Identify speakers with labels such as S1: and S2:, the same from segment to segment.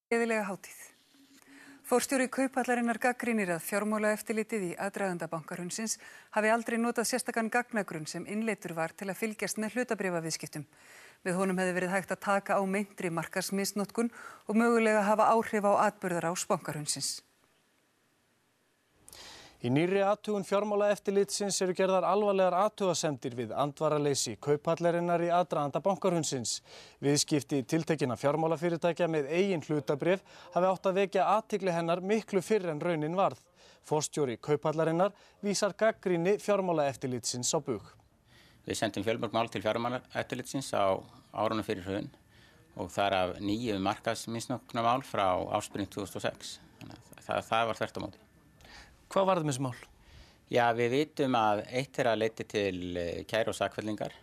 S1: Gleðilega hátíð. Forstjóri Kauphallarinnar gagnrýnir að fjármálaeftirlitið í aðdraganda bankahrunsins hafi aldrei notað sérstakan gagnagrunn sem innleiddur var til að fylgjast með hlutabréfaviðskiptum. Með honum hefði verið hægt að taka á meintri markaðsmisnotkun og mögulega hafa áhrif á atburðarás bankahrunsins.
S2: Í nýrri athugun fjármálaeftirlitsins eru gerðar alvarlegar athugasemdir við andvaraleysi Kauphallarinnar í aðdraganda bankahrunsins. Viðskipti tiltekinna fjármálafyrirtækja með eigin hlutabréf hafi átt að vekja athygli hennar miklu fyrr en raunin varð. Forstjóri Kauphallarinnar vísar gagnrýni fjármálaeftirlitsins á bug.
S3: Við sendum fjölmörg mál til fjármálaeftirlitsins á árunum fyrir hrun og þar af 9 markaðsmisnotkunarmál frá ársbyrjun 2006. Þannig að það var þvert á móti.
S2: Hvað var það með þessi mál?
S3: Já, við vitum að eitt þeirra leiddi til kæru og sakfellingar,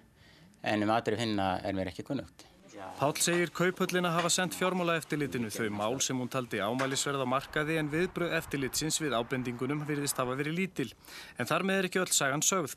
S3: en aðrir hinna mér ekki kunnugt.
S2: Páll segir Kauphöllina hafa sendt fjármálaeftirlitinu þau mál sem hún taldi ámælisverð á markaði en viðbrögð eftirlitsins við ábendingunum virðist hafa verið lítil. En þar með ekki öll sagan sögð.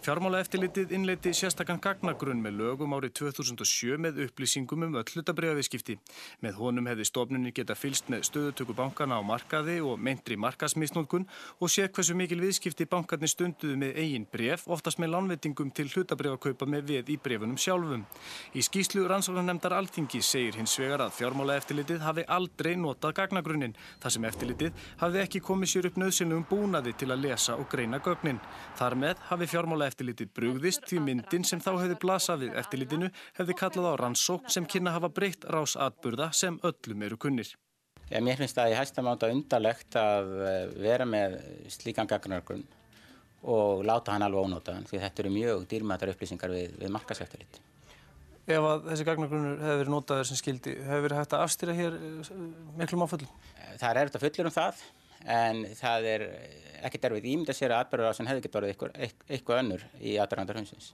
S2: Fjármálaeftirlitið innleiddi sérstakan gagnagrunn með lögum árið 2007 með upplýsingum öll hlutabréfaviðskipti. Með honum hefði stofnunin geta fylgst með stöðutöku bankana á markaði og meintri markaðsmisnotkun og séð hversu mikil viðskipti bankarnir stunduðu með eigin bréf, oftast með lánveitingum til hlutabréfakaupa með veð í bréfunum sjálfum. Í skýrslu rannsóknarnefndar Alþingis segir hins vegar að fjármálaeftirlitið hafi aldrei notað gagnagrunnin, þar sem eftirlitið hafi ekki komið sér upp nauðsynlegum búnaði til að lesa og greina gögnin. Þar með hafi fjármálaeftirlitið brugðist því myndin sem þá hefði blasað við eftirlitinu hefði kallað á rannsókn sem kynna hafa breytt rás atburða sem öllum eru kunnir.
S3: Mér finnst það í hæsta máta undarlegt að vera með slíkan gagnagrunn og láta hann alveg ónotaðan, því þetta eru mjög dýrmætar upplýsingar við markaðseftirlit.
S2: Ef að þessi gagnagrunnur hefði verið notaður sem skildi, hefði verið hægt að afstýra hér miklum áföllum?
S3: Það er erfitt að fullyrða það, en það er ekkert erfitt ímynda sér að atburðarásin hefði getið orðið eitthvað önnur í aðdraganda hrunsins.